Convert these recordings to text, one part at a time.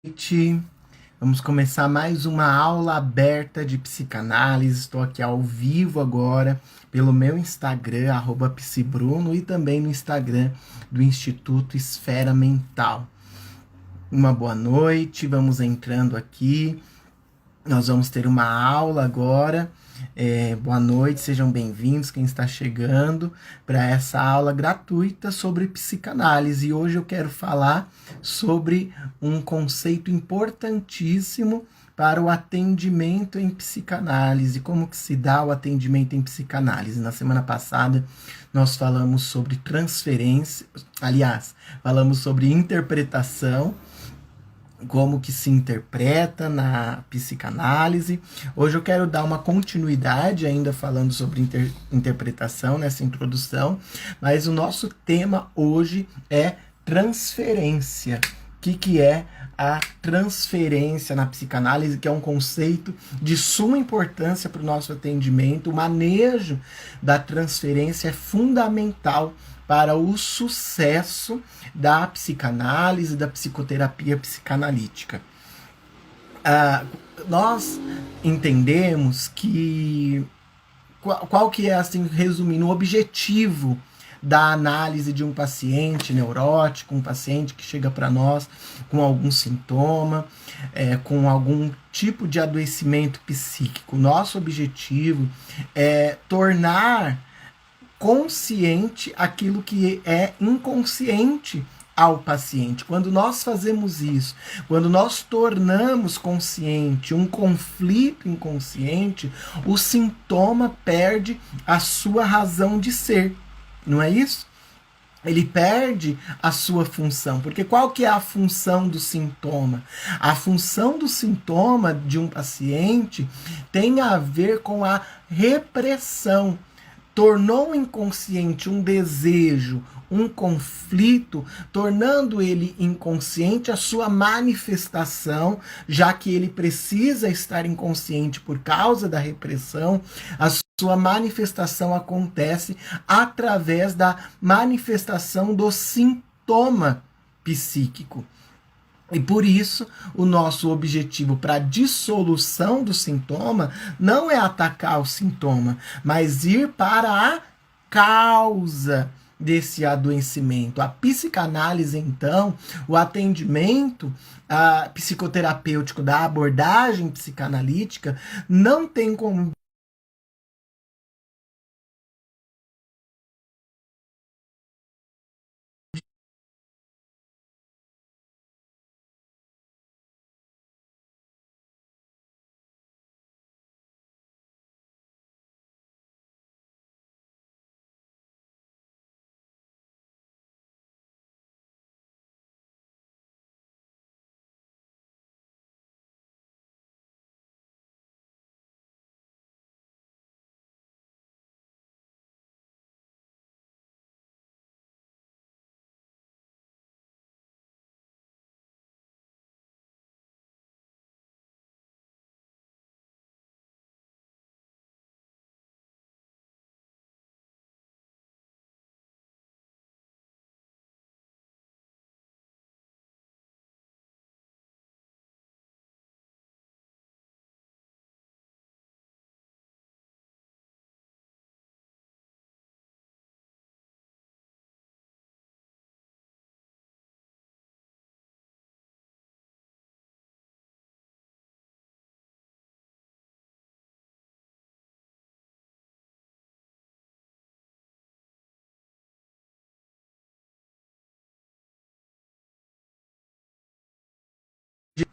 Noite. Vamos começar mais uma aula aberta de psicanálise. Estou aqui ao vivo agora pelo meu Instagram, @psibruno, e também no Instagram do Instituto Esfera Mental. Uma boa noite, vamos entrando aqui. Nós vamos ter uma aula agora. Boa noite, sejam bem-vindos quem está chegando para essa aula gratuita sobre psicanálise. E hoje eu quero falar sobre um conceito importantíssimo para o atendimento em psicanálise. Como que se dá o atendimento em psicanálise? Na semana passada nós falamos sobre transferência, aliás, falamos sobre interpretação, como que se interpreta na psicanálise. Hoje eu quero dar uma continuidade ainda falando sobre interpretação nessa introdução, mas o nosso tema hoje é transferência. O que é a transferência na psicanálise, que é um conceito de suma importância para o nosso atendimento. O manejo da transferência é fundamental para o sucesso da psicanálise, da psicoterapia psicanalítica. Nós entendemos que qual que é, assim, resumindo, o objetivo da análise de um paciente neurótico, um paciente que chega para nós com algum sintoma, com algum tipo de adoecimento psíquico. Nosso objetivo é tornar consciente aquilo que é inconsciente ao paciente. Quando nós fazemos isso, quando nós tornamos consciente um conflito inconsciente, o sintoma perde a sua razão de ser, não é isso? Ele perde a sua função, porque qual que é a função do sintoma? A função do sintoma de um paciente tem a ver com a repressão. Tornou inconsciente um desejo, um conflito, tornando ele inconsciente a sua manifestação, já que ele precisa estar inconsciente por causa da repressão. A sua manifestação acontece através da manifestação do sintoma psíquico. E por isso, o nosso objetivo para a dissolução do sintoma não é atacar o sintoma, mas ir para a causa desse adoecimento. A psicanálise, então, o atendimento psicoterapêutico da abordagem psicanalítica não tem como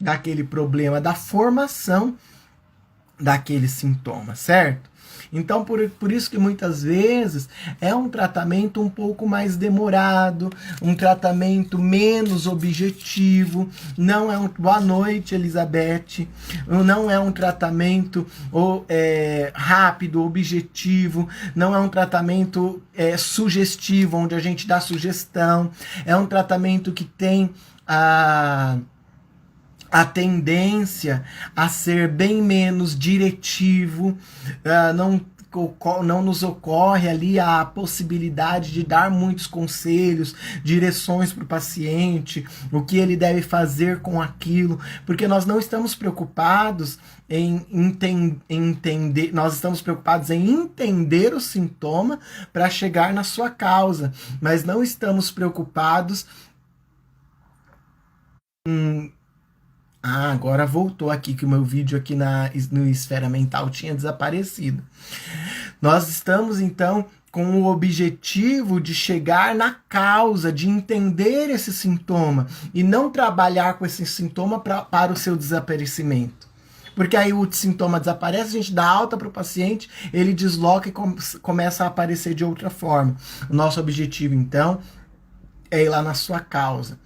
daquele problema da formação daquele sintoma, certo? Então, por isso que muitas vezes é um tratamento um pouco mais demorado, um tratamento menos objetivo, não é um... Boa noite, Elizabeth. Não é um tratamento rápido, objetivo, não é um tratamento sugestivo, onde a gente dá sugestão, é um tratamento que tem a tendência a ser bem menos diretivo, não não nos ocorre ali a possibilidade de dar muitos conselhos, direções para o paciente, o que ele deve fazer com aquilo, porque nós não estamos preocupados em entender, nós estamos preocupados em entender o sintoma para chegar na sua causa, mas não estamos preocupados em... agora voltou aqui, que o meu vídeo aqui no Esfera Mental tinha desaparecido. Nós estamos, então, com o objetivo de chegar na causa, de entender esse sintoma e não trabalhar com esse sintoma para o seu desaparecimento. Porque aí o sintoma desaparece, a gente dá alta para o paciente, ele desloca e começa a aparecer de outra forma. O nosso objetivo, então, é ir lá na sua causa.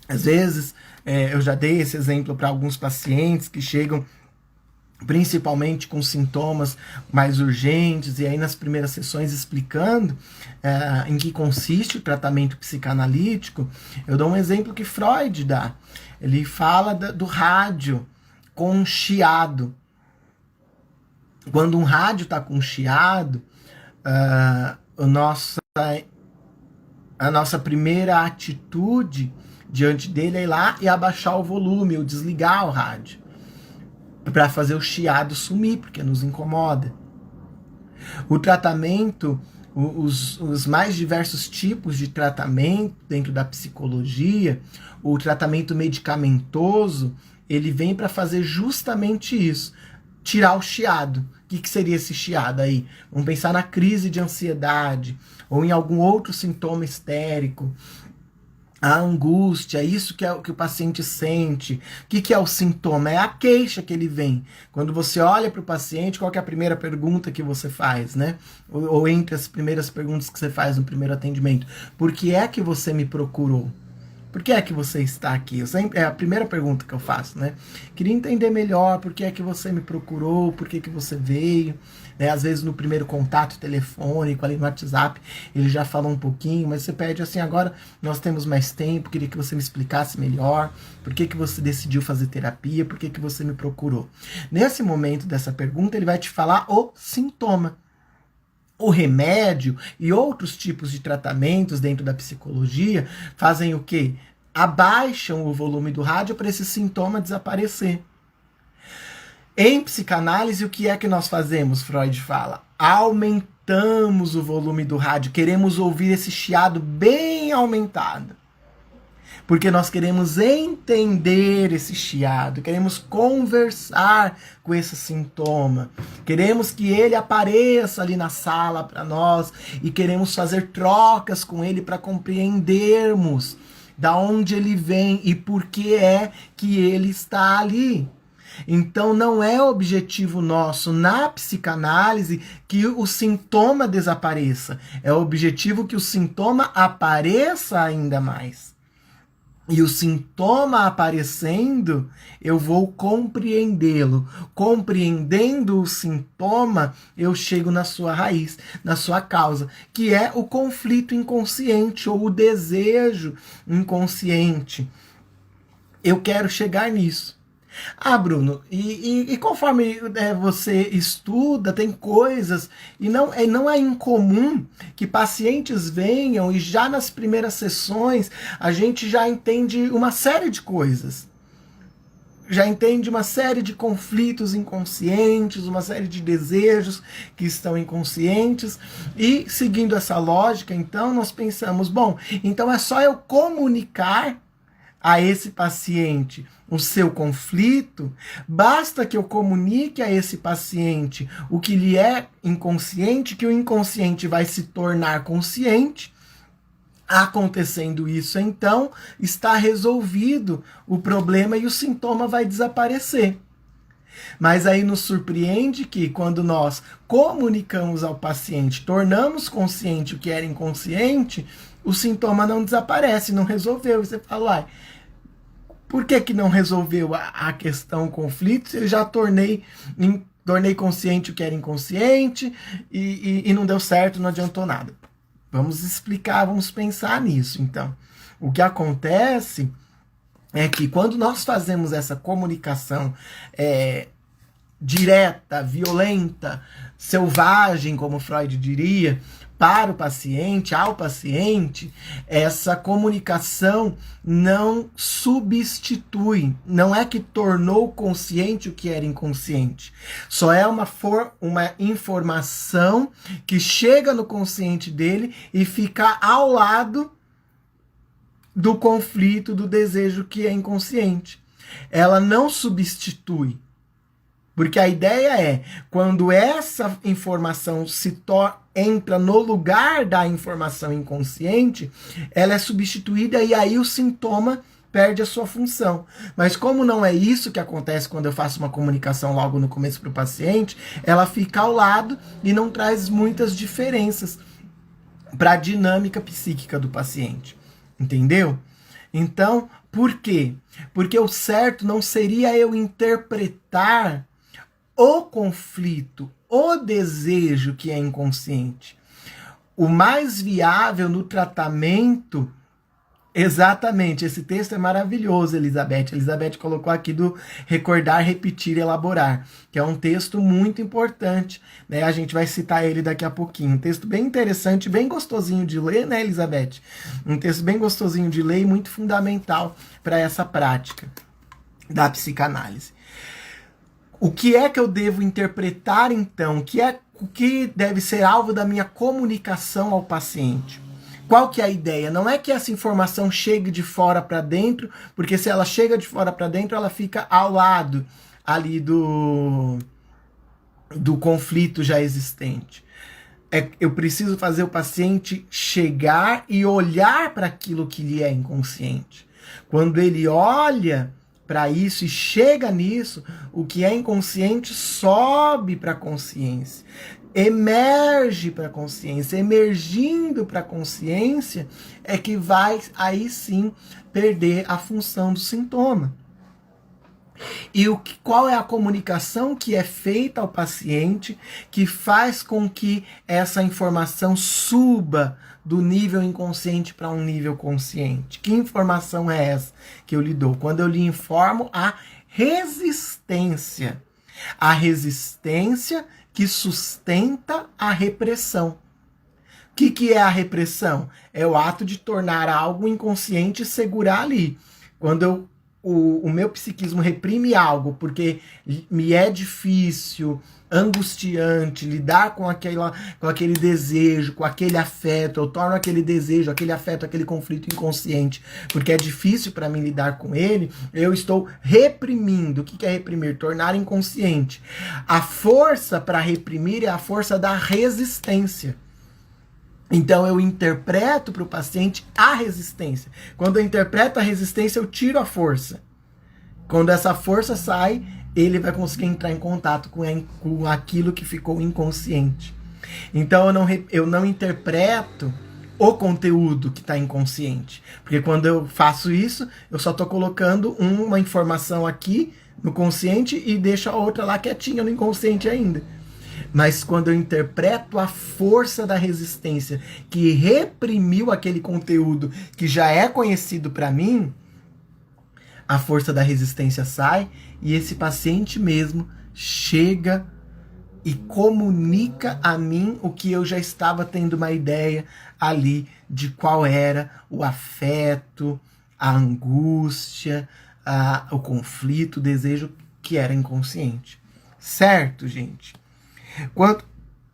Às vezes, eu já dei esse exemplo para alguns pacientes que chegam principalmente com sintomas mais urgentes, e aí nas primeiras sessões explicando em que consiste o tratamento psicanalítico. Eu dou um exemplo que Freud dá. Ele fala do rádio com chiado. Quando um rádio está com chiado, a nossa primeira atitude diante dele é ir lá e abaixar o volume, ou desligar o rádio, para fazer o chiado sumir, porque nos incomoda. O tratamento, os mais diversos tipos de tratamento dentro da psicologia, o tratamento medicamentoso, ele vem para fazer justamente isso, tirar o chiado. O que seria esse chiado aí? Vamos pensar na crise de ansiedade, ou em algum outro sintoma histérico, a angústia, isso que é o que o paciente sente. O que é o sintoma? É a queixa que ele vem. Quando você olha para o paciente, qual que é a primeira pergunta que você faz, né? Ou entre as primeiras perguntas que você faz no primeiro atendimento. Por que é que você me procurou? Por que é que você está aqui? É a primeira pergunta que eu faço, né? Queria entender melhor por que é que você me procurou, por que você veio. Né? Às vezes no primeiro contato telefônico, ali no WhatsApp, ele já falou um pouquinho, mas você pede assim, agora nós temos mais tempo, queria que você me explicasse melhor, por que você decidiu fazer terapia, por que você me procurou. Nesse momento dessa pergunta, ele vai te falar o sintoma. O remédio e outros tipos de tratamentos dentro da psicologia fazem o quê? Abaixam o volume do rádio para esse sintoma desaparecer. Em psicanálise, o que é que nós fazemos? Freud fala, aumentamos o volume do rádio, queremos ouvir esse chiado bem aumentado. Porque nós queremos entender esse chiado, queremos conversar com esse sintoma, queremos que ele apareça ali na sala para nós e queremos fazer trocas com ele para compreendermos da onde ele vem e por que é que ele está ali. Então não é objetivo nosso na psicanálise que o sintoma desapareça, é objetivo que o sintoma apareça ainda mais. E o sintoma aparecendo, eu vou compreendê-lo. Compreendendo o sintoma, eu chego na sua raiz, na sua causa, que é o conflito inconsciente ou o desejo inconsciente. Eu quero chegar nisso. Ah, Bruno, e conforme você estuda, tem coisas, e não é incomum que pacientes venham e já nas primeiras sessões a gente já entende uma série de coisas. Já entende uma série de conflitos inconscientes, uma série de desejos que estão inconscientes, e seguindo essa lógica, então, nós pensamos, bom, então é só eu comunicar a esse paciente o seu conflito, basta que eu comunique a esse paciente o que lhe é inconsciente, que o inconsciente vai se tornar consciente. Acontecendo isso, então, está resolvido o problema e o sintoma vai desaparecer. Mas aí nos surpreende que quando nós comunicamos ao paciente, tornamos consciente o que era inconsciente, o sintoma não desaparece, não resolveu. E você fala, uai, por que não resolveu a questão, o conflito, se eu já tornei consciente o que era inconsciente e não deu certo, não adiantou nada? Vamos explicar, vamos pensar nisso, então. O que acontece é que quando nós fazemos essa comunicação direta, violenta, selvagem, como Freud diria, para o paciente, ao paciente, essa comunicação não substitui, não é que tornou consciente o que era inconsciente. Só é uma informação que chega no consciente dele e fica ao lado do conflito, do desejo que é inconsciente. Ela não substitui. Porque a ideia é, quando essa informação entra no lugar da informação inconsciente, ela é substituída e aí o sintoma perde a sua função. Mas como não é isso que acontece quando eu faço uma comunicação logo no começo para o paciente, ela fica ao lado e não traz muitas diferenças para a dinâmica psíquica do paciente. Entendeu? Então, por quê? Porque o certo não seria eu interpretar o conflito, o desejo que é inconsciente. O mais viável no tratamento, exatamente, esse texto é maravilhoso, Elizabeth. Elizabeth colocou aqui do recordar, repetir, elaborar, que é um texto muito importante, né? A gente vai citar ele daqui a pouquinho. Um texto bem interessante, bem gostosinho de ler, né, Elizabeth? Um texto bem gostosinho de ler e muito fundamental para essa prática da psicanálise. O que é que eu devo interpretar, então? O que deve ser alvo da minha comunicação ao paciente? Qual que é a ideia? Não é que essa informação chegue de fora para dentro, porque se ela chega de fora para dentro, ela fica ao lado ali do conflito já existente. Eu preciso fazer o paciente chegar e olhar para aquilo que lhe é inconsciente. Quando ele olha para isso e chega nisso, o que é inconsciente sobe para a consciência, emerge para a consciência. Emergindo para a consciência é que vai aí sim perder a função do sintoma. E qual é a comunicação que é feita ao paciente que faz com que essa informação suba do nível inconsciente para um nível consciente? Que informação é essa que eu lhe dou? Quando eu lhe informo a resistência. A resistência que sustenta a repressão. O que é a repressão? É o ato de tornar algo inconsciente e segurar ali. Quando o meu psiquismo reprime algo porque me é difícil, angustiante, lidar com aquele desejo, com aquele afeto, eu torno aquele desejo, aquele afeto, aquele conflito inconsciente, porque é difícil para mim lidar com ele, eu estou reprimindo. O que é reprimir? Tornar inconsciente. A força para reprimir é a força da resistência. Então eu interpreto para o paciente a resistência. Quando eu interpreto a resistência, eu tiro a força. Quando essa força sai, ele vai conseguir entrar em contato com aquilo que ficou inconsciente. Então eu não interpreto o conteúdo que está inconsciente. Porque quando eu faço isso, eu só estou colocando uma informação aqui no consciente e deixo a outra lá quietinha no inconsciente ainda. Mas quando eu interpreto a força da resistência que reprimiu aquele conteúdo que já é conhecido para mim, a força da resistência sai e esse paciente mesmo chega e comunica a mim o que eu já estava tendo uma ideia ali de qual era o afeto, a angústia, o conflito, o desejo que era inconsciente. Certo, gente?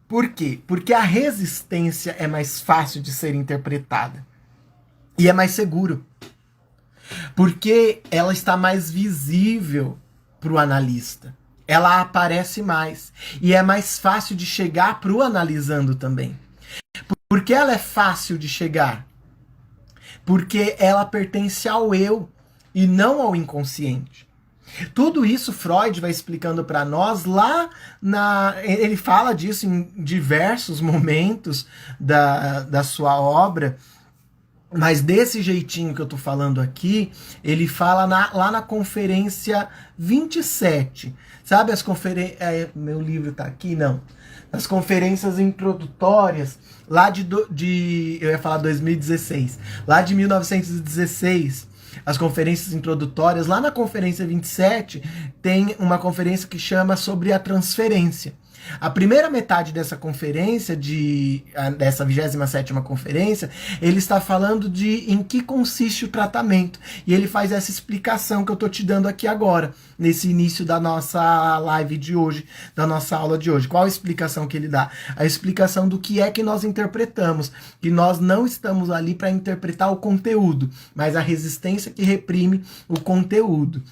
Por quê? Porque a resistência é mais fácil de ser interpretada. E é mais seguro. Porque ela está mais visível para o analista. Ela aparece mais. E é mais fácil de chegar para o analisando também. Por que ela é fácil de chegar? Porque ela pertence ao eu e não ao inconsciente. Tudo isso Freud vai explicando para nós ele fala disso em diversos momentos da sua obra, mas desse jeitinho que eu tô falando aqui, ele fala lá na conferência 27. Sabe as conferências... meu livro tá aqui? Não. As conferências introdutórias, lá eu ia falar 2016, lá de 1916, as conferências introdutórias, lá na conferência 27 tem uma conferência que chama sobre a transferência. A primeira metade dessa conferência, dessa 27ª conferência, ele está falando de em que consiste o tratamento. E ele faz essa explicação que eu estou te dando aqui agora, nesse início da nossa live de hoje, da nossa aula de hoje. Qual a explicação que ele dá? A explicação do que é que nós interpretamos. Que nós não estamos ali para interpretar o conteúdo, mas a resistência que reprime o conteúdo.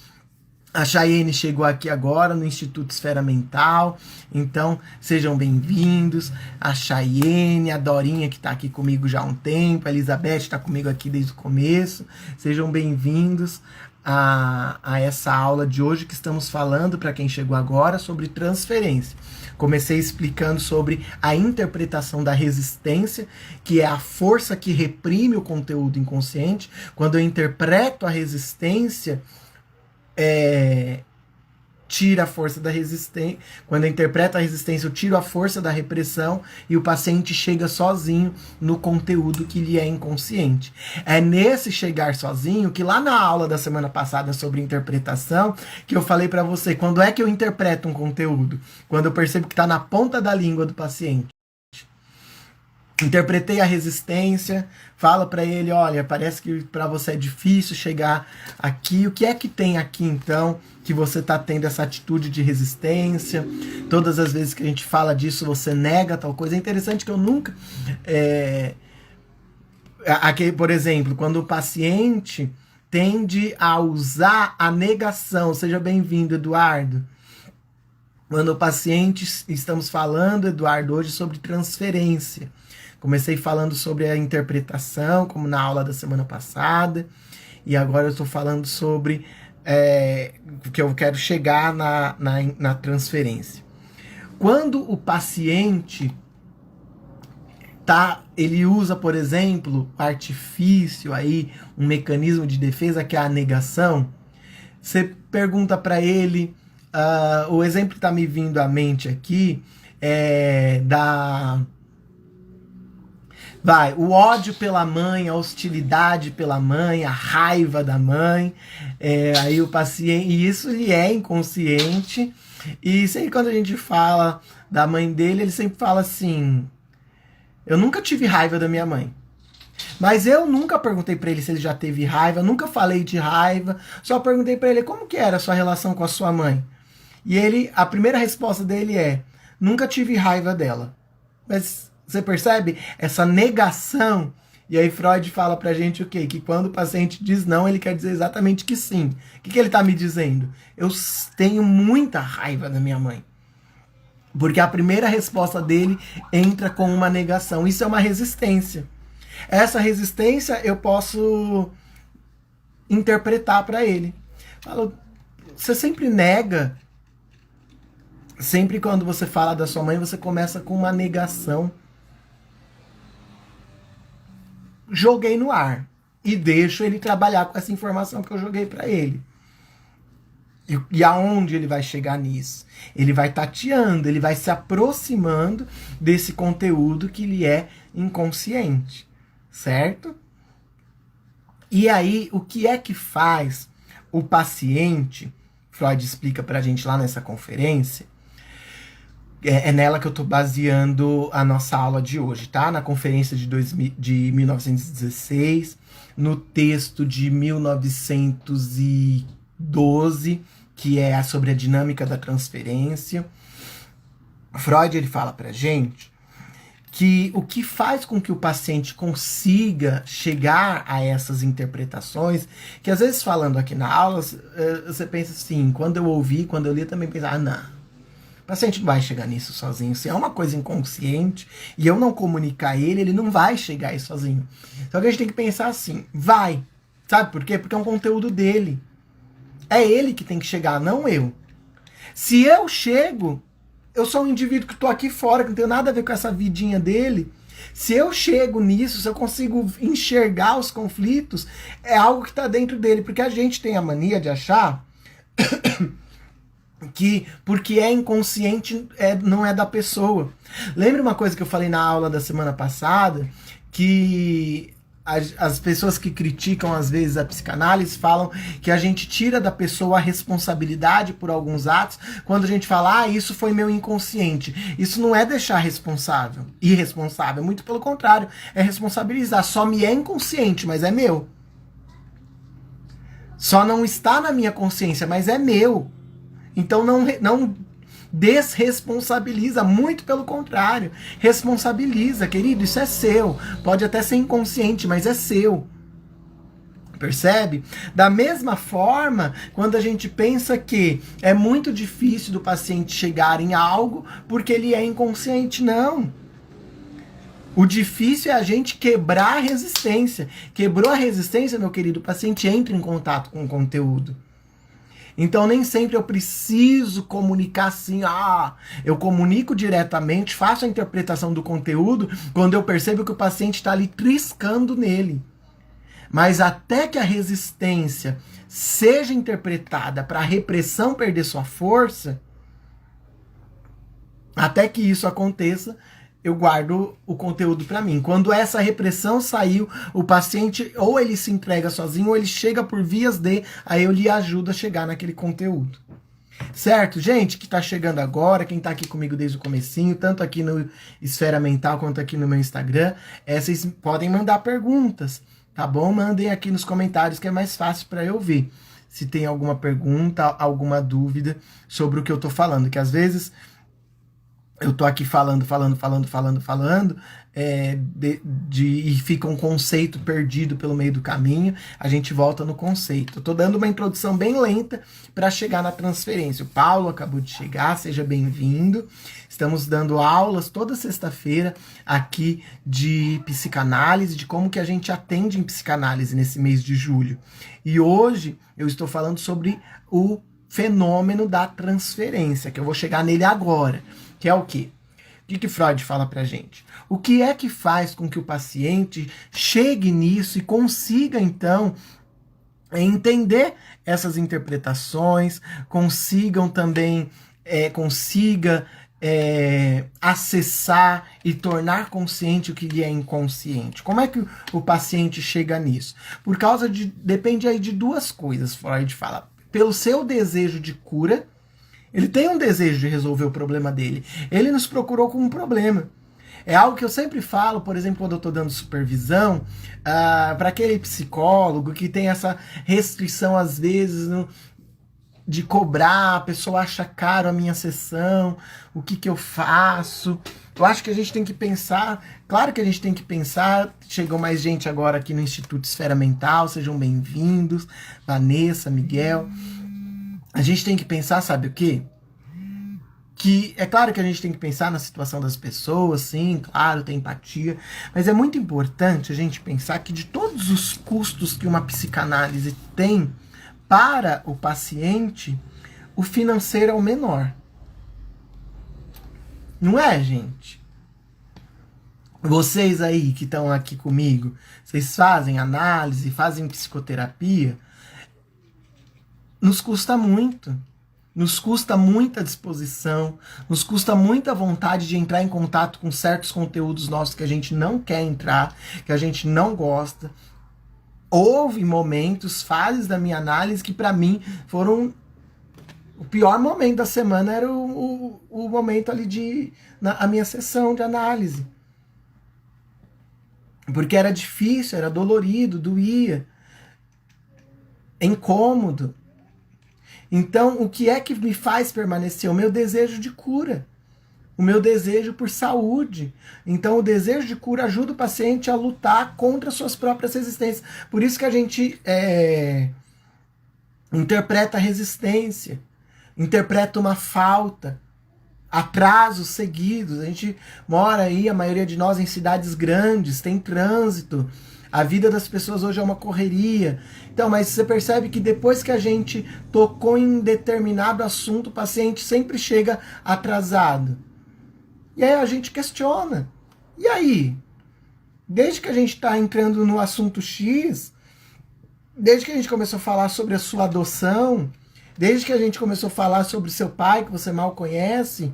A Chayene chegou aqui agora no Instituto Esfera Mental, então sejam bem-vindos. A Chayene, a Dorinha que está aqui comigo já há um tempo, a Elizabeth está comigo aqui desde o começo. Sejam bem-vindos a essa aula de hoje que estamos falando, para quem chegou agora, sobre transferência. Comecei explicando sobre a interpretação da resistência, que é a força que reprime o conteúdo inconsciente. Quando eu interpreto a resistência, tira a força da resistência. Quando eu interpreto a resistência, eu tiro a força da repressão e o paciente chega sozinho no conteúdo que lhe é inconsciente. É nesse chegar sozinho que lá na aula da semana passada sobre interpretação, que eu falei para você, quando é que eu interpreto um conteúdo? Quando eu percebo que está na ponta da língua do paciente. Interpretei a resistência, falo para ele, olha, parece que para você é difícil chegar aqui, o que é que tem aqui então que você está tendo essa atitude de resistência? Todas as vezes que a gente fala disso, você nega tal coisa. É interessante que eu nunca... Aqui, por exemplo, quando o paciente tende a usar a negação, seja bem-vindo, Eduardo. Quando o paciente, estamos falando, Eduardo, hoje sobre transferência. Comecei falando sobre a interpretação, como na aula da semana passada, e agora eu estou falando sobre que eu quero chegar na transferência. Quando o paciente ele usa, por exemplo, artifício, aí, um mecanismo de defesa que é a negação, você pergunta para ele, o exemplo que está me vindo à mente aqui é o ódio pela mãe, a hostilidade pela mãe, a raiva da mãe, aí o paciente, e isso lhe é inconsciente, e sempre quando a gente fala da mãe dele, ele sempre fala assim, eu nunca tive raiva da minha mãe, mas eu nunca perguntei pra ele se ele já teve raiva, nunca falei de raiva, só perguntei pra ele como que era a sua relação com a sua mãe, e a primeira resposta dele é, nunca tive raiva dela. Mas você percebe essa negação? E aí Freud fala pra gente o quê? Que quando o paciente diz não, ele quer dizer exatamente que sim. O que ele tá me dizendo? Eu tenho muita raiva da minha mãe. Porque a primeira resposta dele entra com uma negação. Isso é uma resistência. Essa resistência eu posso interpretar para ele. Falo, você sempre nega. Sempre quando você fala da sua mãe, você começa com uma negação. Joguei no ar. E deixo ele trabalhar com essa informação que eu joguei para ele. E aonde ele vai chegar nisso? Ele vai tateando, ele vai se aproximando desse conteúdo que lhe é inconsciente. Certo? E aí, o que é que faz o paciente? Freud explica pra gente lá nessa conferência. É nela que eu tô baseando a nossa aula de hoje, tá? Na conferência de 1916, no texto de 1912, que é sobre a dinâmica da transferência. Freud, ele fala pra gente que o que faz com que o paciente consiga chegar a essas interpretações, que às vezes falando aqui na aula, você pensa assim, quando eu ouvi, quando eu li, eu também pensava, não. O paciente não vai chegar nisso sozinho. Se é uma coisa inconsciente e eu não comunicar ele não vai chegar aí sozinho. Só que a gente tem que pensar assim, vai. Sabe por quê? Porque é um conteúdo dele. É ele que tem que chegar, não eu. Se eu chego, eu sou um indivíduo que estou aqui fora, que não tenho nada a ver com essa vidinha dele. Se eu chego nisso, se eu consigo enxergar os conflitos, é algo que está dentro dele. Porque a gente tem a mania de achar... que porque é inconsciente não é da pessoa. Lembra uma coisa que eu falei na aula da semana passada? Que as pessoas que criticam às vezes a psicanálise falam que a gente tira da pessoa a responsabilidade por alguns atos quando a gente fala, isso foi meu inconsciente. Isso não é deixar irresponsável, muito pelo contrário, é responsabilizar. Só me é inconsciente, mas é meu. Só não está na minha consciência, mas é meu. Então não desresponsabiliza, muito pelo contrário, responsabiliza, querido, isso é seu, pode até ser inconsciente, mas é seu, percebe? Da mesma forma, quando a gente pensa que é muito difícil do paciente chegar em algo porque ele é inconsciente, não. O difícil é a gente quebrar a resistência. Quebrou a resistência, meu querido, o paciente entra em contato com o conteúdo. Então nem sempre eu preciso comunicar assim, eu comunico diretamente, faço a interpretação do conteúdo quando eu percebo que o paciente está ali triscando nele. Mas até que a resistência seja interpretada para a repressão perder sua força, até que isso aconteça, eu guardo o conteúdo para mim. Quando essa repressão saiu, o paciente ou ele se entrega sozinho ou ele chega por vias de, aí eu lhe ajudo a chegar naquele conteúdo. Certo, gente, que tá chegando agora, quem tá aqui comigo desde o comecinho, tanto aqui no Esfera Mental quanto aqui no meu Instagram, vocês podem mandar perguntas, tá bom? Mandem aqui nos comentários que é mais fácil para eu ver. Se tem alguma pergunta, alguma dúvida sobre o que eu tô falando, que às vezes eu tô aqui falando, e fica um conceito perdido pelo meio do caminho, a gente volta no conceito. Eu tô dando uma introdução bem lenta para chegar na transferência. O Paulo acabou de chegar, seja bem-vindo. Estamos dando aulas toda sexta-feira aqui de psicanálise, de como que a gente atende em psicanálise nesse mês de julho. E hoje eu estou falando sobre o fenômeno da transferência, que eu vou chegar nele agora. Que é o quê? O que Freud fala pra gente? O que é que faz com que o paciente chegue nisso e consiga, então, entender essas interpretações, consiga acessar e tornar consciente o que lhe é inconsciente? Como é que o paciente chega nisso? Depende aí de duas coisas, Freud fala. Pelo seu desejo de cura. Ele tem um desejo de resolver o problema dele. Ele nos procurou com um problema. É algo que eu sempre falo, por exemplo, quando eu estou dando supervisão, para aquele psicólogo que tem essa restrição, às vezes, de cobrar, a pessoa acha caro a minha sessão, o que eu faço. Eu acho que a gente tem que pensar, claro que a gente tem que pensar, chegou mais gente agora aqui no Instituto Esfera Mental, sejam bem-vindos, Vanessa, Miguel. A gente tem que pensar, sabe o quê? Que é claro que a gente tem que pensar na situação das pessoas, sim, claro, tem empatia, mas é muito importante a gente pensar que de todos os custos que uma psicanálise tem para o paciente, o financeiro é o menor. Não é, gente? Vocês aí que estão aqui comigo, vocês fazem análise, fazem psicoterapia, nos custa muito. Nos custa muita disposição, nos custa muita vontade de entrar em contato com certos conteúdos nossos que a gente não quer entrar, que a gente não gosta. Houve momentos, fases da minha análise que para mim foram... O pior momento da semana era o momento ali a minha sessão de análise. Porque era difícil, era dolorido, doía, é incômodo. Então, o que é que me faz permanecer? O meu desejo de cura. O meu desejo por saúde. Então, o desejo de cura ajuda o paciente a lutar contra suas próprias resistências. Por isso que a gente interpreta a resistência, interpreta uma falta, atrasos seguidos. A gente mora aí, a maioria de nós, em cidades grandes, tem trânsito. A vida das pessoas hoje é uma correria. Então, mas você percebe que depois que a gente tocou em determinado assunto, o paciente sempre chega atrasado. E aí a gente questiona. E aí? Desde que a gente está entrando no assunto X, desde que a gente começou a falar sobre a sua adoção, desde que a gente começou a falar sobre seu pai, que você mal conhece,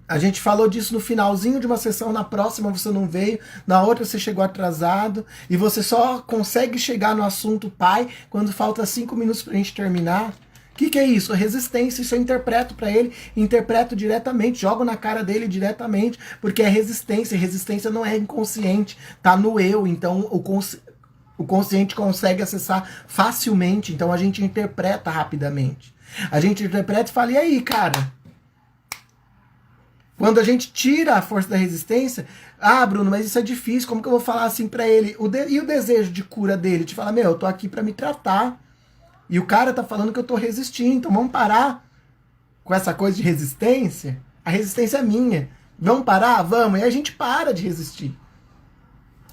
A gente falou disso no finalzinho de uma sessão, na próxima você não veio, na outra você chegou atrasado, e você só consegue chegar no assunto pai quando falta 5 minutos pra gente terminar. O que é isso? Resistência. Isso eu interpreto para ele, interpreto diretamente, jogo na cara dele diretamente, porque é resistência. Resistência não é inconsciente, tá no eu. Então o consciente consegue acessar facilmente, então a gente interpreta rapidamente. A gente interpreta e fala, e aí, cara? Quando a gente tira a força da resistência, ah, Bruno, mas isso é difícil, como que eu vou falar assim pra ele? E o desejo de cura dele? De falar, meu, eu tô aqui pra me tratar. E o cara tá falando que eu tô resistindo, então vamos parar com essa coisa de resistência? A resistência é minha. Vamos parar? Vamos. E a gente para de resistir.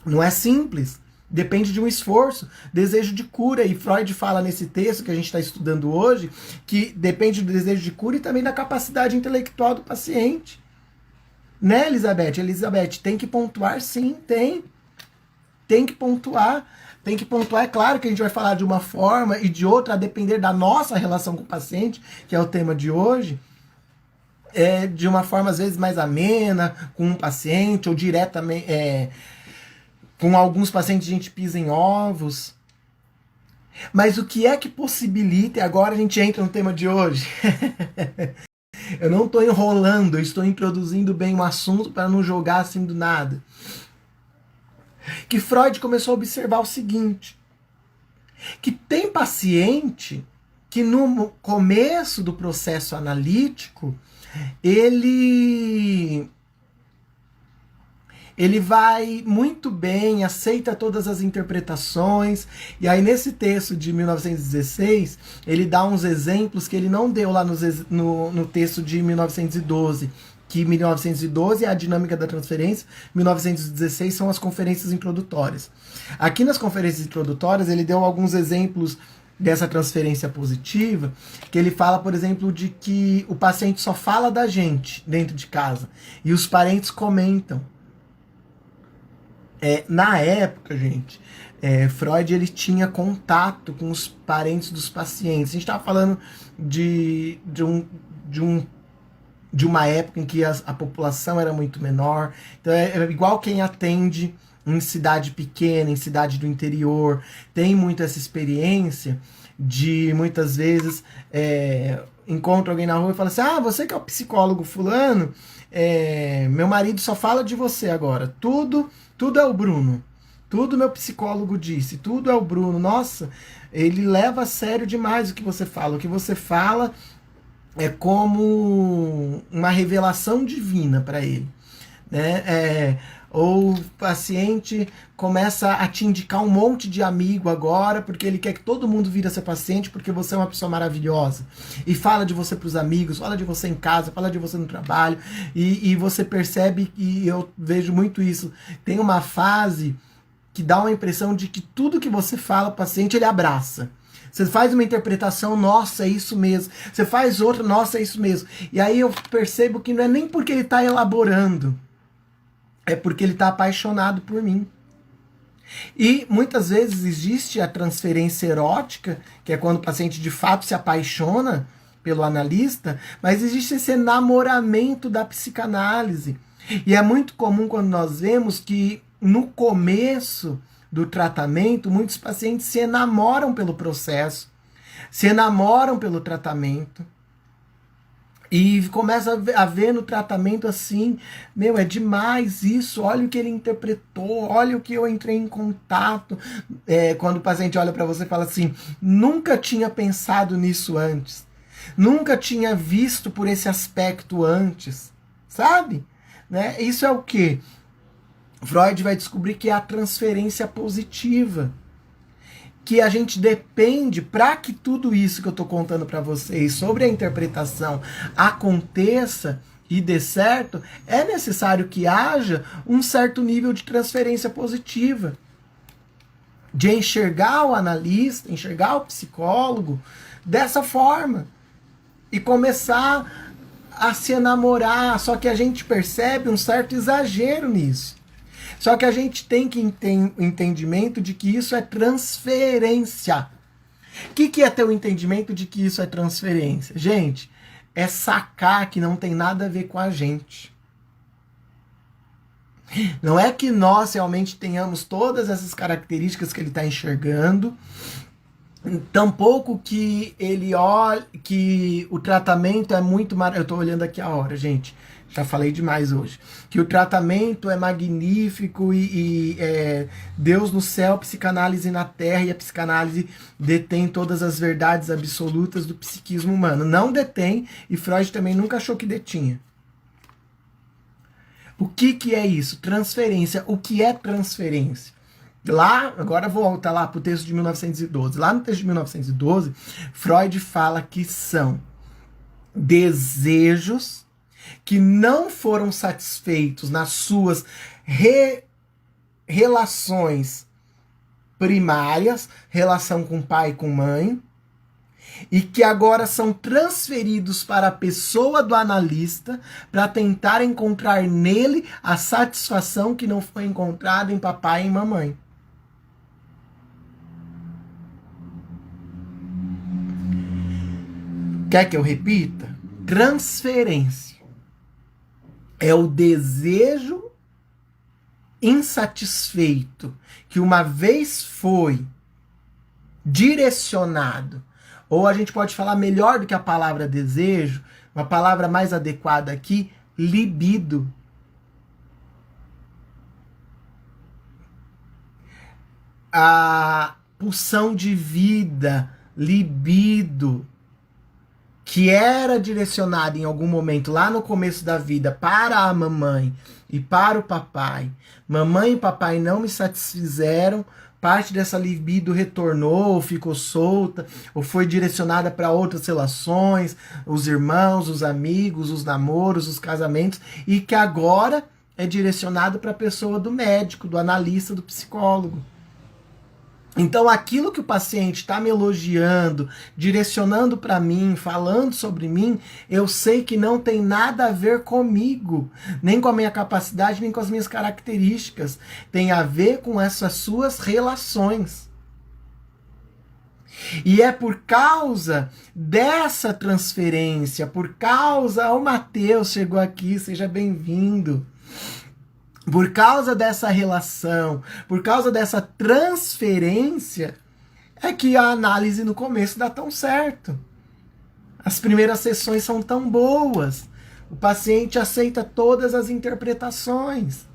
Não é simples. Depende de um esforço, desejo de cura. E Freud fala nesse texto que a gente está estudando hoje, que depende do desejo de cura e também da capacidade intelectual do paciente. Né, Elizabeth? Elizabeth, tem que pontuar? Sim, tem. Tem que pontuar. Tem que pontuar. É claro que a gente vai falar de uma forma e de outra, a depender da nossa relação com o paciente, que é o tema de hoje. De uma forma, às vezes, mais amena, com um paciente, ou diretamente... com alguns pacientes a gente pisa em ovos. Mas o que é que possibilita, e agora a gente entra no tema de hoje. Eu não estou enrolando, eu estou introduzindo bem o assunto para não jogar assim do nada. Que Freud começou a observar o seguinte, que tem paciente que no começo do processo analítico, ele vai muito bem, aceita todas as interpretações, e aí nesse texto de 1916, ele dá uns exemplos que ele não deu lá no texto de 1912, que 1912 é a dinâmica da transferência, 1916 são as conferências introdutórias. Aqui nas conferências introdutórias, ele deu alguns exemplos dessa transferência positiva, que ele fala, por exemplo, de que o paciente só fala da gente dentro de casa, e os parentes comentam. Na época, gente, Freud ele tinha contato com os parentes dos pacientes. A gente estava falando de uma época em que a população era muito menor. Então é igual quem atende em cidade pequena, em cidade do interior, tem muito essa experiência de muitas vezes encontra alguém na rua e fala assim, você que é o psicólogo fulano, meu marido só fala de você agora, tudo é o Bruno, tudo meu psicólogo disse, tudo é o Bruno, nossa, ele leva a sério demais o que você fala é como uma revelação divina para ele, né? Ou o paciente começa a te indicar um monte de amigo agora, porque ele quer que todo mundo vira seu paciente, porque você é uma pessoa maravilhosa. E fala de você para os amigos, fala de você em casa, fala de você no trabalho, e você percebe, e eu vejo muito isso, tem uma fase que dá uma impressão de que tudo que você fala ao paciente, ele abraça. Você faz uma interpretação, nossa, é isso mesmo. Você faz outra, nossa, é isso mesmo. E aí eu percebo que não é nem porque ele está elaborando, é porque ele está apaixonado por mim. E muitas vezes existe a transferência erótica, que é quando o paciente de fato se apaixona pelo analista, mas existe esse enamoramento da psicanálise. E é muito comum quando nós vemos que no começo do tratamento, muitos pacientes se enamoram pelo processo, se enamoram pelo tratamento, e começa a ver no tratamento assim, meu, é demais isso, olha o que ele interpretou, olha o que eu entrei em contato. Quando o paciente olha para você e fala assim, nunca tinha pensado nisso antes, nunca tinha visto por esse aspecto antes, sabe? Né? Isso é o quê? Freud vai descobrir que é a transferência positiva. Que a gente depende, para que tudo isso que eu estou contando para vocês sobre a interpretação aconteça e dê certo, é necessário que haja um certo nível de transferência positiva. De enxergar o analista, enxergar o psicólogo dessa forma. E começar a se enamorar. Só que a gente percebe um certo exagero nisso. Só que a gente tem que ter o entendimento de que isso é transferência. O que é ter o entendimento de que isso é transferência? Gente, é sacar que não tem nada a ver com a gente. Não é que nós realmente tenhamos todas essas características que ele está enxergando, tampouco que ele olha, que o tratamento é muito eu estou olhando aqui a hora, gente. Já falei demais hoje. Que o tratamento é magnífico e Deus no céu, psicanálise na terra, e a psicanálise detém todas as verdades absolutas do psiquismo humano. Não detém, e Freud também nunca achou que detinha. O que é isso? Transferência. O que é transferência? Lá, agora vou voltar lá para o texto de 1912. Lá no texto de 1912, Freud fala que são desejos que não foram satisfeitos nas suas relações primárias, relação com pai e com mãe, e que agora são transferidos para a pessoa do analista para tentar encontrar nele a satisfação que não foi encontrada em papai e mamãe. Quer que eu repita? Transferência é o desejo insatisfeito que uma vez foi direcionado, ou a gente pode falar melhor do que a palavra desejo, uma palavra mais adequada aqui, libido. A pulsão de vida, libido, que era direcionada em algum momento lá no começo da vida para a mamãe e para o papai. Mamãe e papai não me satisfizeram, parte dessa libido retornou, ou ficou solta, ou foi direcionada para outras relações, os irmãos, os amigos, os namoros, os casamentos, e que agora é direcionado para a pessoa do médico, do analista, do psicólogo. Então aquilo que o paciente está me elogiando, direcionando para mim, falando sobre mim, eu sei que não tem nada a ver comigo, nem com a minha capacidade, nem com as minhas características. Tem a ver com essas suas relações. E é por causa dessa transferência, por causa... O Matheus chegou aqui, seja bem-vindo. Por causa dessa relação, por causa dessa transferência, é que a análise no começo dá tão certo. As primeiras sessões são tão boas. O paciente aceita todas as interpretações.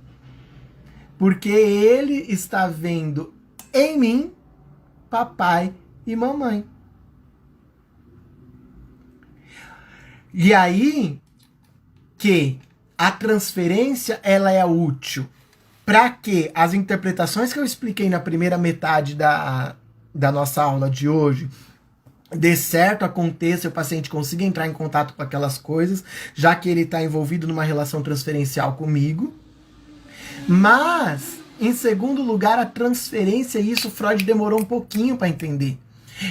Porque ele está vendo em mim papai e mamãe. E aí que a transferência, ela é útil para que as interpretações que eu expliquei na primeira metade da nossa aula de hoje dê certo, aconteça, o paciente consiga entrar em contato com aquelas coisas, já que ele está envolvido numa relação transferencial comigo. Mas, em segundo lugar, a transferência, isso Freud demorou um pouquinho para entender.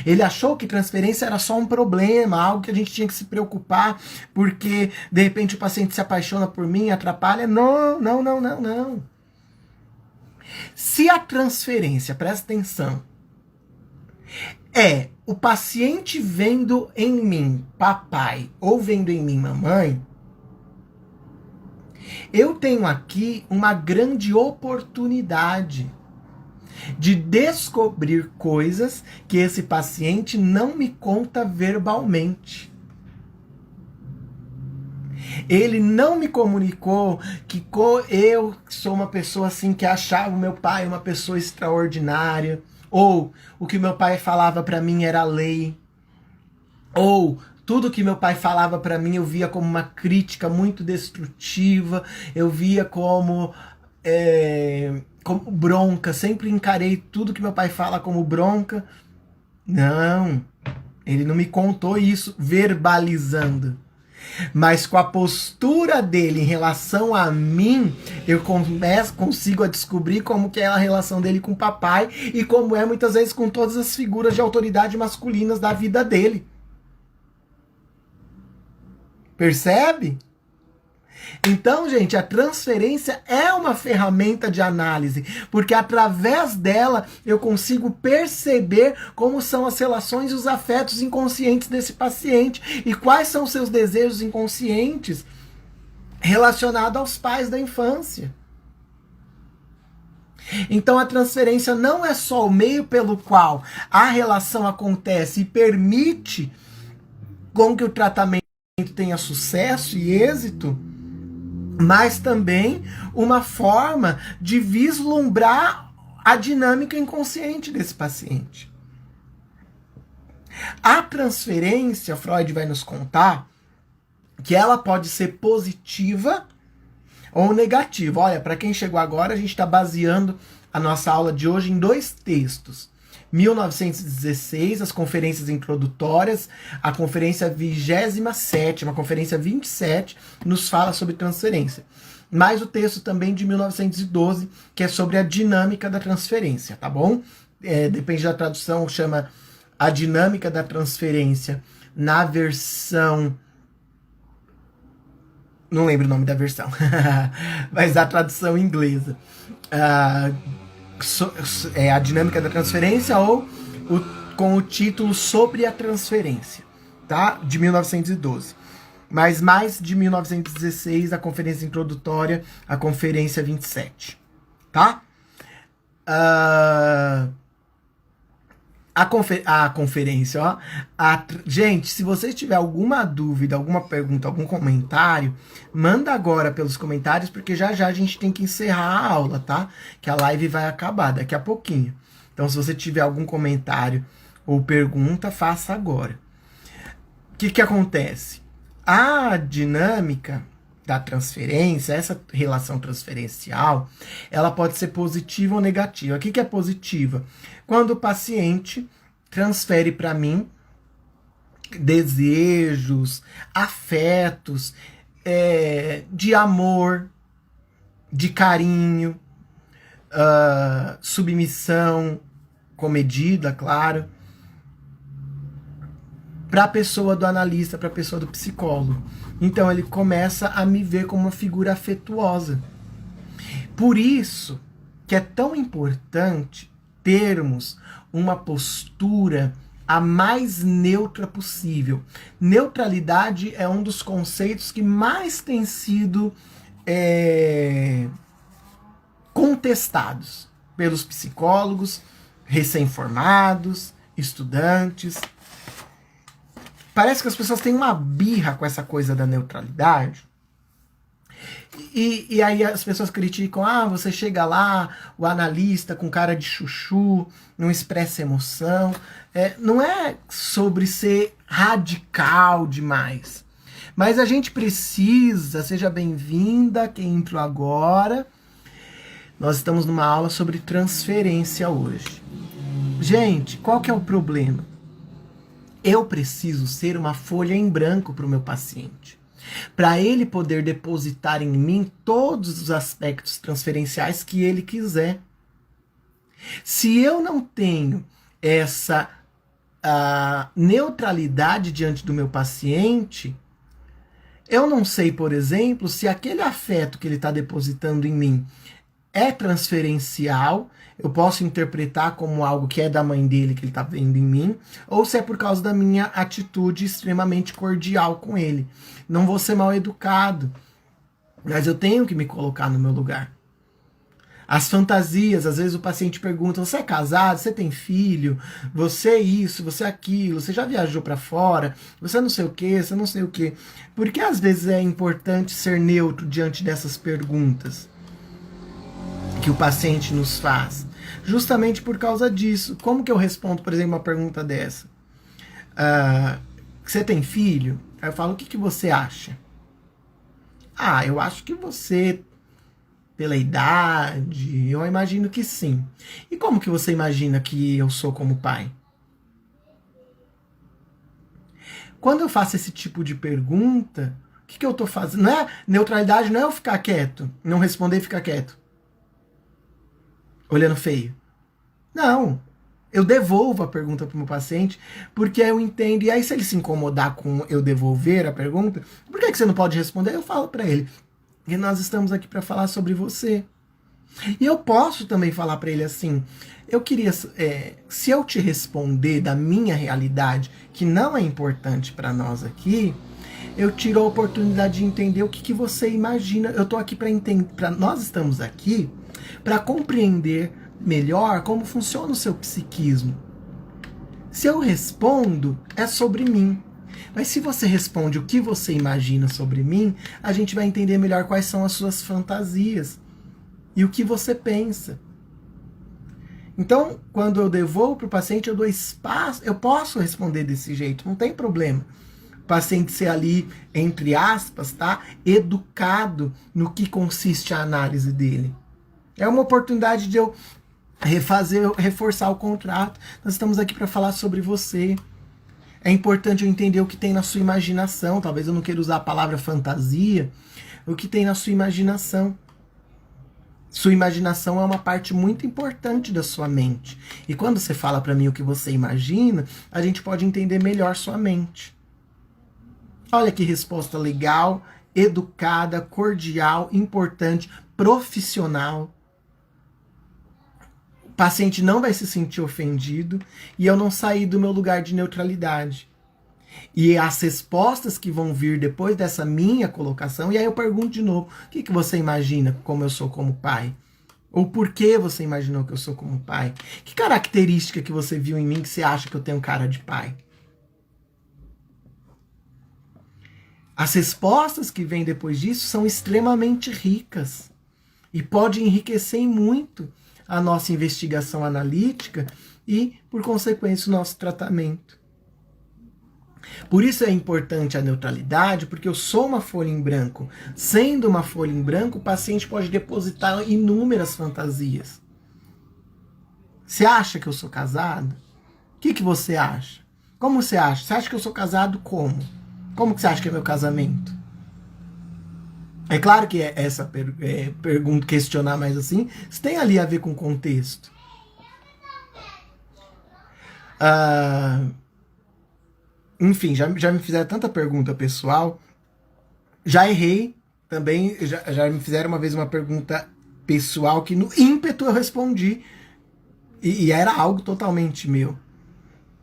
Ele achou que transferência era só um problema, algo que a gente tinha que se preocupar, porque de repente o paciente se apaixona por mim, atrapalha. Não. Se a transferência, presta atenção, é o paciente vendo em mim papai ou vendo em mim mamãe, eu tenho aqui uma grande oportunidade de descobrir coisas que esse paciente não me conta verbalmente. Ele não me comunicou que eu sou uma pessoa assim que achava o meu pai uma pessoa extraordinária, ou o que meu pai falava para mim era lei, ou tudo que meu pai falava para mim eu via como uma crítica muito destrutiva, eu via como bronca, sempre encarei tudo que meu pai fala como bronca. Não, ele não me contou isso verbalizando. Mas com a postura dele em relação a mim, eu consigo a descobrir como que é a relação dele com o papai e como é muitas vezes com todas as figuras de autoridade masculinas da vida dele. Percebe? Então, gente, a transferência é uma ferramenta de análise, porque através dela eu consigo perceber como são as relações e os afetos inconscientes desse paciente e quais são os seus desejos inconscientes relacionados aos pais da infância. Então a transferência não é só o meio pelo qual a relação acontece e permite com que o tratamento tenha sucesso e êxito, mas também uma forma de vislumbrar a dinâmica inconsciente desse paciente. A transferência, Freud vai nos contar que ela pode ser positiva ou negativa. Olha, para quem chegou agora, a gente está baseando a nossa aula de hoje em 2 textos. 1916, as conferências introdutórias, a conferência 27ª, a conferência 27, nos fala sobre transferência. Mais o texto também de 1912, que é sobre a dinâmica da transferência, tá bom? Depende da tradução, chama a dinâmica da transferência na versão... Não lembro o nome da versão, mas a tradução inglesa. É a dinâmica da transferência ou com o título Sobre a Transferência, tá? De 1912. Mas mais de 1916, a conferência introdutória, a conferência 27, tá? A conferência, ó. Gente, se vocês tiver alguma dúvida, alguma pergunta, algum comentário, manda agora pelos comentários, porque já já a gente tem que encerrar a aula, tá? Que a live vai acabar daqui a pouquinho. Então, se você tiver algum comentário ou pergunta, faça agora. O que acontece? A dinâmica da transferência, essa relação transferencial, ela pode ser positiva ou negativa. O que é positiva? Quando o paciente transfere para mim desejos, afetos, de amor, de carinho, submissão comedida, claro, para a pessoa do analista, para a pessoa do psicólogo. Então ele começa a me ver como uma figura afetuosa. Por isso que é tão importante termos uma postura a mais neutra possível. Neutralidade é um dos conceitos que mais tem sido contestados pelos psicólogos, recém-formados, estudantes. Parece que as pessoas têm uma birra com essa coisa da neutralidade. E aí as pessoas criticam, você chega lá, o analista com cara de chuchu, não expressa emoção. Não é sobre ser radical demais. Mas a gente precisa, seja bem-vinda, quem entrou agora. Nós estamos numa aula sobre transferência hoje. Gente, qual que é o problema? Eu preciso ser uma folha em branco para o meu paciente, para ele poder depositar em mim todos os aspectos transferenciais que ele quiser. Se eu não tenho essa neutralidade diante do meu paciente, eu não sei, por exemplo, se aquele afeto que ele está depositando em mim é transferencial, eu posso interpretar como algo que é da mãe dele, que ele está vendo em mim, ou se é por causa da minha atitude extremamente cordial com ele. Não vou ser mal educado, mas eu tenho que me colocar no meu lugar. As fantasias, às vezes o paciente pergunta, você é casado, você tem filho, você isso, você aquilo, você já viajou para fora, você não sei o que, você não sei o que. Por que às vezes é importante ser neutro diante dessas perguntas que o paciente nos faz? Justamente por causa disso. Como que eu respondo, por exemplo, uma pergunta dessa? Você tem filho? Aí eu falo, o que você acha? Eu acho que você, pela idade, eu imagino que sim. E como que você imagina que eu sou como pai? Quando eu faço esse tipo de pergunta, o que eu estou fazendo? Neutralidade não é eu ficar quieto, não responder e ficar quieto, olhando feio. Não, eu devolvo a pergunta para o meu paciente, porque eu entendo. E aí, se ele se incomodar com eu devolver a pergunta, por que você não pode responder? Eu falo para ele, E nós estamos aqui para falar sobre você. E eu posso também falar para ele assim, eu queria, se eu te responder da minha realidade, que não é importante para nós aqui, eu tiro a oportunidade de entender o que você imagina. Eu tô aqui para entender, nós estamos aqui para compreender melhor como funciona o seu psiquismo. Se eu respondo, é sobre mim. Mas se você responde o que você imagina sobre mim, a gente vai entender melhor quais são as suas fantasias e o que você pensa. Então, quando eu devolvo para o paciente, eu dou espaço, eu posso responder desse jeito, não tem problema. O paciente ser ali, entre aspas, tá, educado no que consiste a análise dele. É uma oportunidade de eu reforçar o contrato. Nós estamos aqui para falar sobre você. É importante eu entender o que tem na sua imaginação. Talvez eu não queira usar a palavra fantasia. O que tem na sua imaginação. Sua imaginação é uma parte muito importante da sua mente. E quando você fala para mim o que você imagina, a gente pode entender melhor sua mente. Olha que resposta legal, educada, cordial, importante, profissional. O paciente não vai se sentir ofendido e eu não sair do meu lugar de neutralidade. E as respostas que vão vir depois dessa minha colocação, e aí eu pergunto de novo, o que você imagina como eu sou como pai? Ou por que você imaginou que eu sou como pai? Que característica que você viu em mim que você acha que eu tenho cara de pai? As respostas que vêm depois disso são extremamente ricas e podem enriquecer muito a nossa investigação analítica e, por consequência, o nosso tratamento. Por isso é importante a neutralidade, porque eu sou uma folha em branco. Sendo uma folha em branco, o paciente pode depositar inúmeras fantasias. Você acha que eu sou casado? O que você acha? Como você acha? Você acha que eu sou casado como? Como que você acha que é meu casamento? É claro que essa pergunta, questionar mais assim, isso tem ali a ver com o contexto. Enfim, já me fizeram tanta pergunta pessoal. Já errei também, já me fizeram uma vez uma pergunta pessoal que no ímpeto eu respondi. E era algo totalmente meu.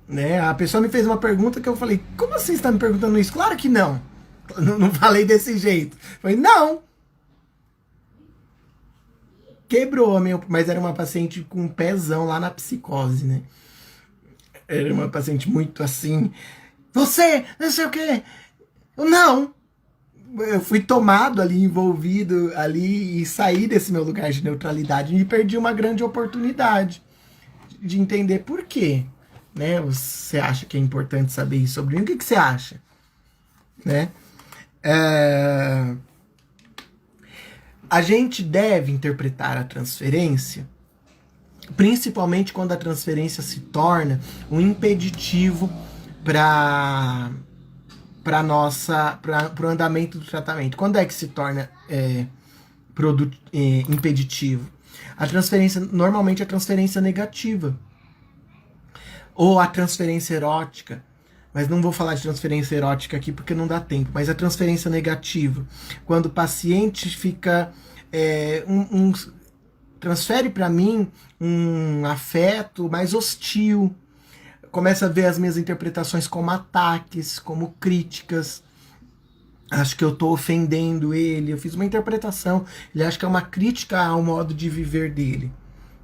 Né? A pessoa me fez uma pergunta que eu falei, como assim você está me perguntando isso? Claro que não. Não falei desse jeito. Falei, não. Quebrou, mas era uma paciente com um pezão lá na psicose, né? Era uma paciente muito assim, você, não sei o quê. Eu, não. Eu fui tomado ali, envolvido ali e saí desse meu lugar de neutralidade e perdi uma grande oportunidade de entender por quê. Né? Você acha que é importante saber isso sobre mim? O que você acha? Né? A gente deve interpretar a transferência, principalmente quando a transferência se torna um impeditivo para o andamento do tratamento. Quando é que se torna impeditivo? A transferência, normalmente a transferência negativa. Ou a transferência erótica. Mas não vou falar de transferência erótica aqui porque não dá tempo. Mas a transferência negativa. Quando o paciente fica... transfere para mim um afeto mais hostil. Começa a ver as minhas interpretações como ataques, como críticas. Acho que eu estou ofendendo ele. Eu fiz uma interpretação. Ele acha que é uma crítica ao modo de viver dele.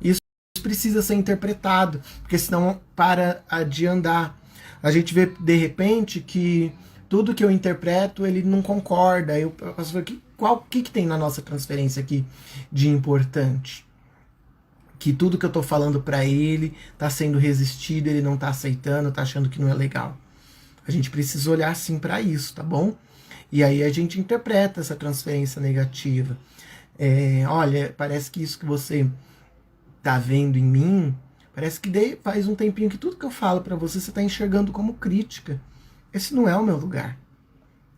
Isso precisa ser interpretado, porque senão para de andar. A gente vê, de repente, que tudo que eu interpreto, ele não concorda. Eu posso ver o que tem na nossa transferência aqui de importante? Que tudo que eu tô falando para ele tá sendo resistido, ele não tá aceitando, tá achando que não é legal. A gente precisa olhar assim para isso, tá bom? E aí a gente interpreta essa transferência negativa. Olha, parece que isso que você tá vendo em mim, parece que faz um tempinho que tudo que eu falo para você, você tá enxergando como crítica. Esse não é o meu lugar.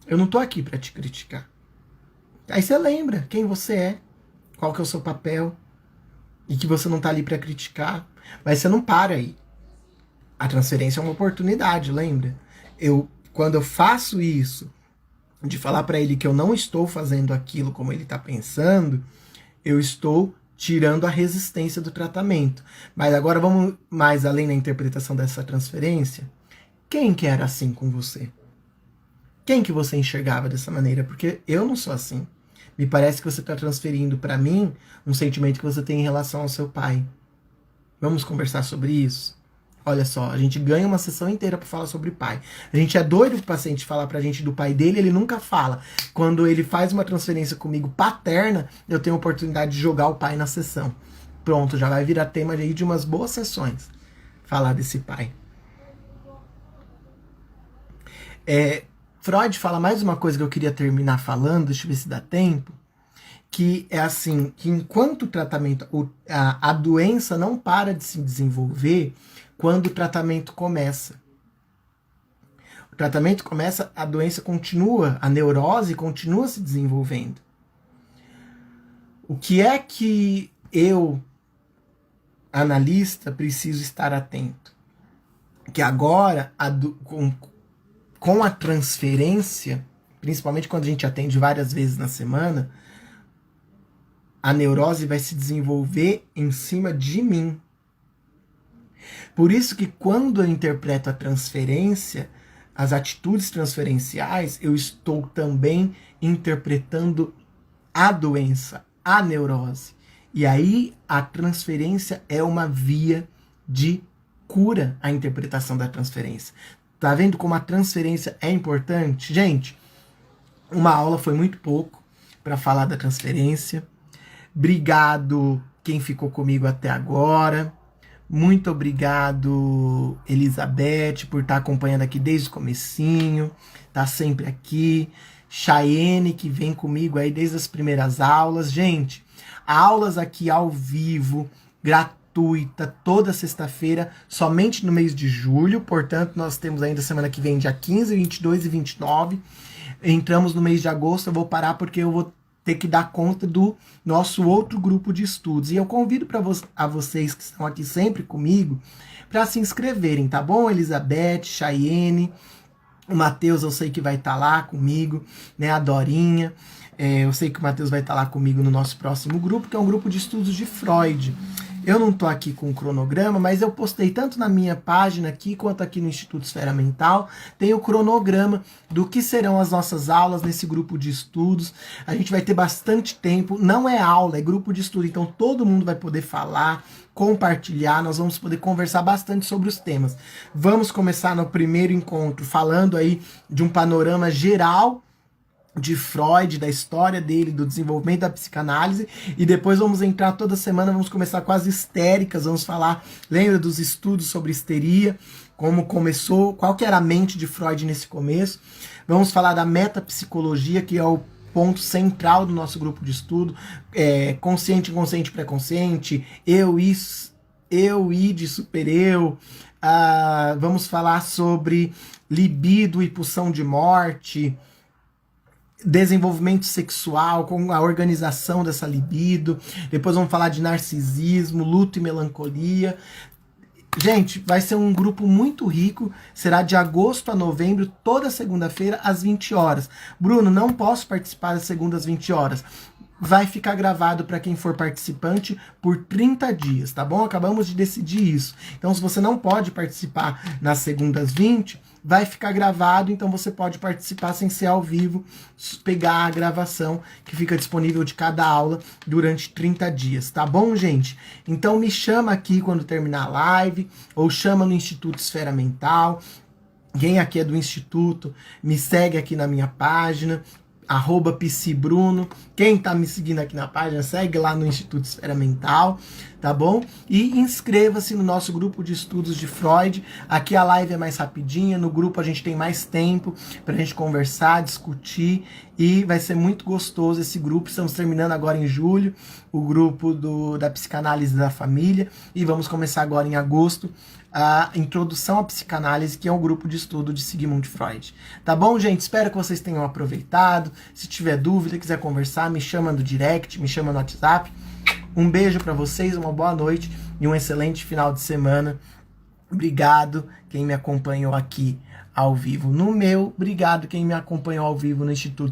Eu não tô aqui para te criticar. Aí você lembra quem você é, qual que é o seu papel, e que você não tá ali para criticar, mas você não para aí. A transferência é uma oportunidade, lembra? Quando eu faço isso, de falar para ele que eu não estou fazendo aquilo como ele está pensando, eu estou tirando a resistência do tratamento. Mas agora vamos mais além na interpretação dessa transferência. Quem que era assim com você? Quem que você enxergava dessa maneira? Porque eu não sou assim. Me parece que você está transferindo para mim um sentimento que você tem em relação ao seu pai. Vamos conversar sobre isso? Olha só, a gente ganha uma sessão inteira para falar sobre pai. A gente é doido pro paciente falar pra gente do pai dele, ele nunca fala. Quando ele faz uma transferência comigo paterna, eu tenho a oportunidade de jogar o pai na sessão. Pronto, já vai virar tema aí de umas boas sessões. Falar desse pai. Freud fala mais uma coisa que eu queria terminar falando, deixa eu ver se dá tempo, que é assim, que enquanto o tratamento, a doença não para de se desenvolver quando o tratamento começa. O tratamento começa, a doença continua, a neurose continua se desenvolvendo. O que é que eu, analista, preciso estar atento? Que agora, com a transferência, principalmente quando a gente atende várias vezes na semana, a neurose vai se desenvolver em cima de mim. Por isso que quando eu interpreto a transferência, as atitudes transferenciais, eu estou também interpretando a doença, a neurose. E aí a transferência é uma via de cura, a interpretação da transferência. Tá vendo como a transferência é importante? Gente, uma aula foi muito pouco para falar da transferência. Obrigado quem ficou comigo até agora. Muito obrigado, Elizabeth, por estar acompanhando aqui desde o comecinho. Tá sempre aqui. Chayene, que vem comigo aí desde as primeiras aulas. Gente, aulas aqui ao vivo, gratuita, toda sexta-feira, somente no mês de julho. Portanto, nós temos ainda semana que vem, dia 15, 22 e 29. Entramos no mês de agosto, eu vou parar porque eu vou ter que dar conta do nosso outro grupo de estudos. E eu convido a vocês que estão aqui sempre comigo para se inscreverem, tá bom? Elizabeth, Chayene, o Matheus eu sei que vai estar lá comigo, né? A Dorinha, eu sei que o Matheus vai estar lá comigo no nosso próximo grupo, que é um grupo de estudos de Freud. Eu não tô aqui com o cronograma, mas eu postei tanto na minha página aqui, quanto aqui no Instituto Esfera Mental, tem o cronograma do que serão as nossas aulas nesse grupo de estudos. A gente vai ter bastante tempo, não é aula, é grupo de estudo, então todo mundo vai poder falar, compartilhar, nós vamos poder conversar bastante sobre os temas. Vamos começar no primeiro encontro falando aí de um panorama geral de Freud, da história dele, do desenvolvimento da psicanálise, e depois vamos entrar toda semana, vamos começar com as histéricas, vamos falar, lembra dos estudos sobre histeria, como começou, qual que era a mente de Freud nesse começo, vamos falar da metapsicologia, que é o ponto central do nosso grupo de estudo, consciente, inconsciente, pré-consciente, eu, id, super-eu, vamos falar sobre libido e pulsão de morte, desenvolvimento sexual, com a organização dessa libido. Depois vamos falar de narcisismo, luto e melancolia. Gente, vai ser um grupo muito rico. Será de agosto a novembro, toda segunda-feira, às 20 horas. Bruno, não posso participar das segundas 20 horas. Vai ficar gravado para quem for participante por 30 dias, tá bom? Acabamos de decidir isso. Então, se você não pode participar nas segundas 20, vai ficar gravado, então você pode participar sem ser ao vivo, pegar a gravação que fica disponível de cada aula durante 30 dias, tá bom, gente? Então me chama aqui quando terminar a live, ou chama no Instituto Esfera Mental. Quem aqui é do Instituto, me segue aqui na minha página, @psibruno. Quem tá me seguindo aqui na página, segue lá no Instituto Esfera Mental, tá bom? E inscreva-se no nosso grupo de estudos de Freud. Aqui a live é mais rapidinha, no grupo a gente tem mais tempo pra gente conversar, discutir, e vai ser muito gostoso esse grupo. Estamos terminando agora em julho o grupo da psicanálise da família, e vamos começar agora em agosto a introdução à psicanálise, que é um grupo de estudo de Sigmund Freud. Tá bom, gente? Espero que vocês tenham aproveitado. Se tiver dúvida, quiser conversar, me chama no direct, me chama no WhatsApp. Um beijo para vocês, uma boa noite e um excelente final de semana. Obrigado quem me acompanhou aqui ao vivo no meu. Obrigado quem me acompanhou ao vivo no Instituto